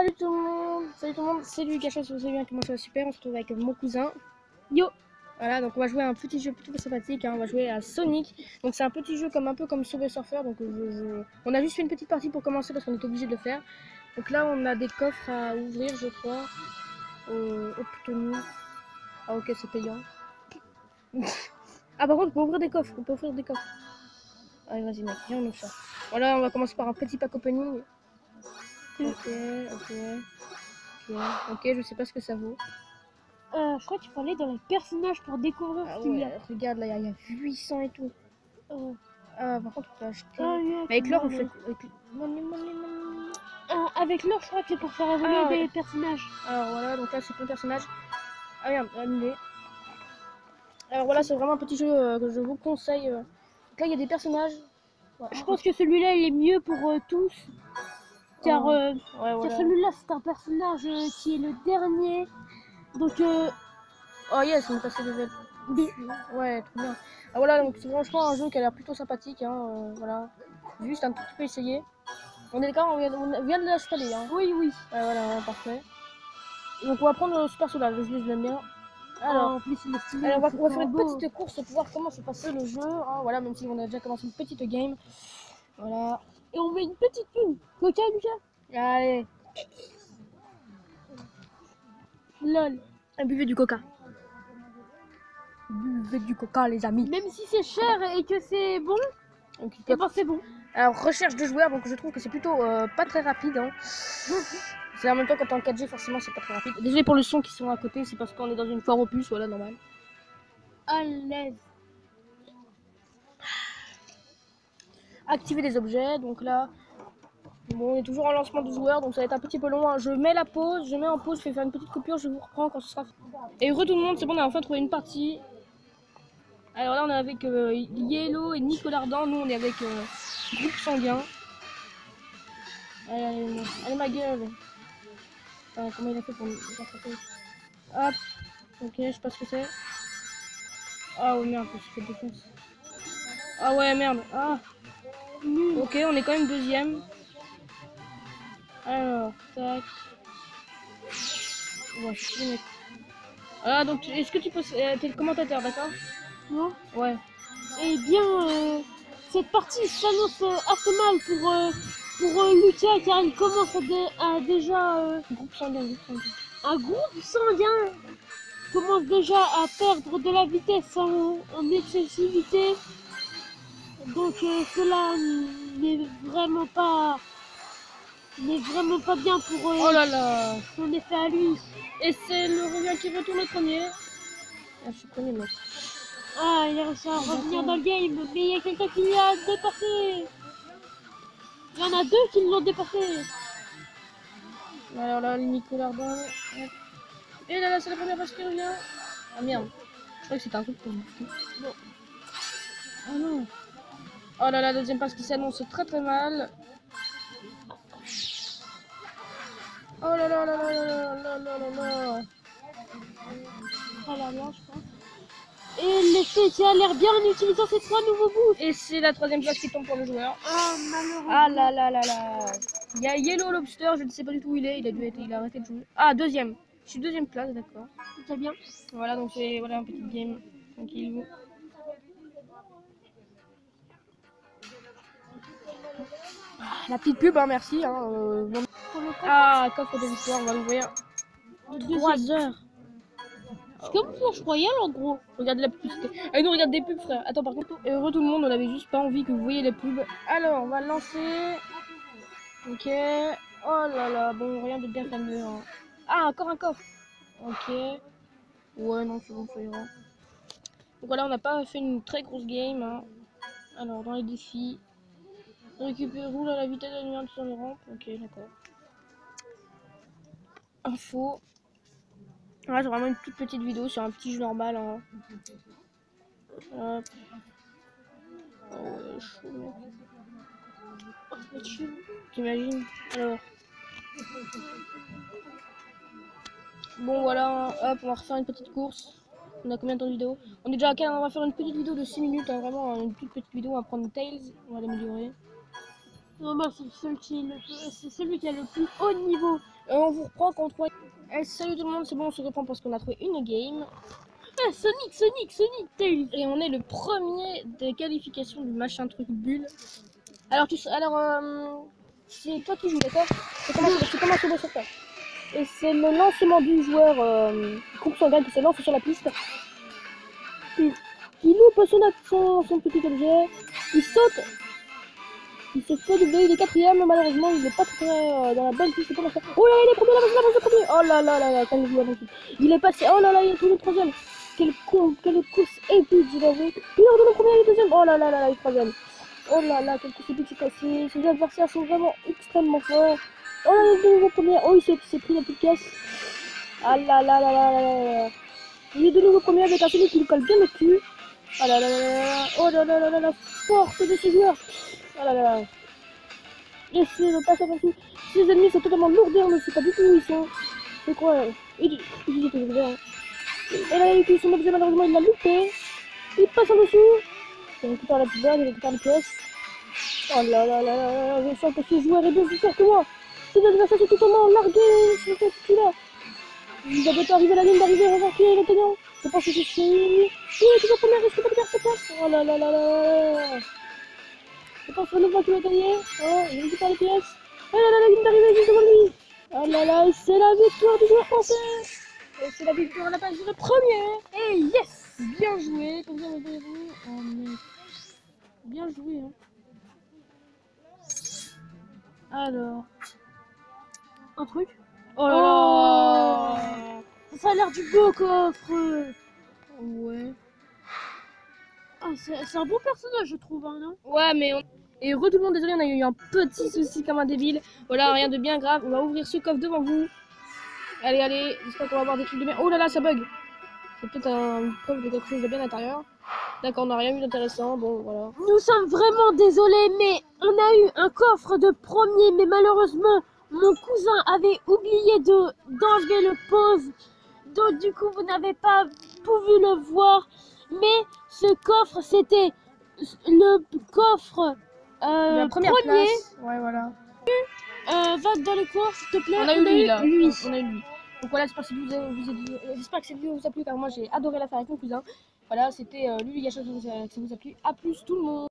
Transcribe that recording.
salut tout le monde, c'est Lucas, vous savez bien comment ça va super, on se retrouve avec mon cousin, Yo. Voilà, donc on va jouer à un petit jeu plutôt sympathique, hein. On va jouer à Sonic, donc c'est un petit jeu un peu comme Subway Surfer, donc on a juste fait une petite partie pour commencer parce qu'on est obligé de le faire. Donc là on a des coffres à ouvrir je crois, obtenir, ah ok c'est payant. Ah par contre on peut ouvrir des coffres, Allez vas-y mec, viens on ouvre ça. Voilà, on va commencer par un petit pack opening. Ok, je sais pas ce que ça vaut. Je crois qu'il faut aller dans les personnages pour découvrir ce qu'il y a. Regarde là, il y a 800 et tout. Par contre, on peut acheter. Mais avec l'or, on fait. Avec l'or, je crois que c'est pour faire évoluer des personnages. Alors voilà, donc là, c'est plein de personnages. Ah merde, annulé. Alors voilà, c'est vraiment un petit jeu que je vous conseille. Donc là, il y a des personnages. Ouais. Je pense que celui-là, il est mieux pour tous. Car celui-là, c'est un personnage qui est le dernier. Donc, oh yes, on est passé level. Ouais, trop bien. Ah voilà, donc c'est franchement un jeu qui a l'air plutôt sympathique. Hein, voilà. Juste un tout petit peu essayer. On est d'accord, on vient de l'installer. Hein. Oui. Voilà, parfait. Donc on va prendre ce perso là, je l'aime bien. Alors, en plus, il est stylé, alors on va faire une petite course pour voir comment se passait le jeu. Hein, voilà, même si on a déjà commencé une petite game. Voilà. Et on met une petite pub. Coca, Lucas. Allez. Lol. Buvez du coca. Buvez du coca, les amis. Même si c'est cher et que c'est bon, et ben c'est bon. Alors, recherche de joueurs, donc je trouve que c'est plutôt pas très rapide. Hein. C'est en même temps quand t'es en 4G, forcément c'est pas très rapide. Désolé pour le son qui sont à côté, c'est parce qu'on est dans une foire aux puces, voilà, normal. À l'aise. Activer des objets, donc là, bon, on est toujours en lancement de joueurs, donc ça va être un petit peu long. Hein. Je mets en pause, je fais faire une petite coupure, je vous reprends quand ce sera fini. Et heureux tout le monde, c'est bon, on a enfin trouvé une partie. Alors là, on est avec Yellow et Nicolas Ardan, nous on est avec Groupe Sanguin. Allez ma gueule. Comment il a fait pour nous rattraper? Hop, ok, je sais pas ce que c'est. Ah ouais, merde, je suis fait défonce. Ah ouais, merde, ah. Ok, on est quand même deuxième. Alors, tac. Ouais, je suis mec. Ah, donc, est-ce que tu peux. T'es le commentateur, d'accord? Non. Ouais. Eh bien, cette partie s'annonce assez mal pour Lucas, car il commence à déjà. Groupe sanguin. Un groupe sanguin commence déjà à perdre de la vitesse en excessivité. Donc, cela n'est vraiment pas bien pour oh là là, son effet à lui. Et c'est le revient qui retourne au premier. Ah, je suis premier, mec. Ah, il a réussi à revenir dans le game, mais il y a quelqu'un qui l'a dépassé. Il y en a deux qui l'ont dépassé. Alors là, Nicolas Ardan. Et là, c'est la première fois qu'il revient. Ah merde, je croyais que c'était un truc pour nous. Bon. Oh non. Oh là là, deuxième passe qui s'annonce très très mal. Oh là là là là là là là là là. Oh là là, je pense. Et l'effet qui a l'air bien en utilisant ces trois nouveaux boosts. Et c'est la troisième place qui tombe pour le joueur. Ah, malheureusement. Ah là là là là. Il y a Yellow Lobster, je ne sais pas du tout où il est. Il a arrêté de jouer. Ah, deuxième. Je suis deuxième place, d'accord. Très bien. Voilà, donc c'est un petit game. Tranquille. La petite pub, hein, merci. Hein, coffre de victoire, on va l'ouvrir. 3 heures. C'est comme Clash Royale en gros. Regarde la publicité. Ah nous regarde des pubs frère. Attends par contre, heureux tout le monde, on avait juste pas envie que vous voyez les pubs. Alors on va lancer. Ok. Oh là là, bon rien de bien fameux. Hein. Ah encore un coffre. Ok. Ouais non c'est bon ça ira. Donc voilà on n'a pas fait une très grosse game. Hein. Alors dans les défis. Récupérer roule à la vitesse de la lumière sur les rampes. Ok d'accord. Info. Là c'est vraiment une toute petite vidéo sur un petit jeu normal. Hein. Hop. Oh ouais, chaud mec. Oh, t'imagines? Alors. Bon voilà, hop, on va refaire une petite course. On a combien de temps de vidéo? On est déjà à 15, on va faire une petite vidéo de 6 minutes, hein, vraiment une toute petite vidéo, on va prendre Tails, on va l'améliorer. Non, moi, c'est celui qui a le plus haut niveau. On vous reprend contre... salut tout le monde, c'est bon, on se reprend parce qu'on a trouvé une game. Ah, Sonic, Tails. Et on est le premier des qualifications du machin truc bulle. Alors, c'est toi qui joues, d'accord? C'est comme un solo sauveteur. Et c'est le lancement du joueur coupe son gagne qui se lance sur la piste. Qui loupe son petit objet. Il saute. Il s'est fait doubler, il est quatrième, malheureusement il est pas très dans la bonne piste. Oh là là, il est premier, la premier. Oh là là là là, il est passé, oh là là, il est tout le troisième. Quelle course épique, je l'avais. Il est retourné premier, il est deuxième. Oh là là là là, il est troisième. Oh là là, quelle course épique, c'est cassé. Ses adversaires sont vraiment extrêmement forts. Oh là là, il est de nouveau premier. Oh, il s'est pris la petite caisse. Ah là là là là là là. Il est de nouveau premier avec un celui qui lui colle bien le cul. Oh là là là là. Oh là là là là, la force de ce joueur. Oh là là. Et c'est le passage en dessous. Ses ennemis sont totalement lourdés, on ne sait pas du tout où ils sont. C'est quoi? Il était lourd. Et là, il a son objet, malheureusement, il l'a loupé. Il passe en dessous. Il récupère la petite balle, il récupère les pièces. Oh là là là là, je sens que ce joueur est bien plus fort que moi. Ses adversaires sont totalement largués sur cette partie-là. Il va bientôt arriver à la ligne d'arrivée, revoir qui est le gagnant. Je pense que c'est lui. Il est toujours premier, est-ce que tu peux perdre sa place? Oh là là là là. Je pense que le voit qu'il a gagné. Oh, il récupère les pièces. Oh là là, la ligne d'arrivée juste devant lui. Oh là là, c'est la victoire du joueur français. Et c'est la victoire à la page de premier. Et yes, bien joué. Comme ça, vous. Oh mec. Bien joué, hein. Alors. Un truc. Oh là là. Ça a l'air du beau coffre. Ouais. Ah, c'est un bon personnage, je trouve, hein, non? Ouais, mais Et tout le monde, désolé, on a eu un petit souci comme un débile. Voilà, rien de bien grave. On va ouvrir ce coffre devant vous. Allez, allez, j'espère qu'on va avoir des trucs de bien. Oh là là, ça bug. C'est peut-être un preuve de quelque chose de bien à l'intérieur. D'accord, on n'a rien eu d'intéressant. Bon, voilà. Nous sommes vraiment désolés, mais on a eu un coffre de premier, mais malheureusement, mon cousin avait oublié d'enlever le pause. Donc, du coup, vous n'avez pas pu le voir. Mais ce coffre, c'était le coffre la première premier. Place. Ouais, voilà. Va dans les courses, s'il te plaît. On a eu lui, là. Lui. On a eu lui. Donc voilà, j'espère que cette vidéo vous a plu, car moi j'ai adoré la faire avec mon cousin. Voilà, c'était Lulu Gacha, que ça vous a plu. A plus tout le monde.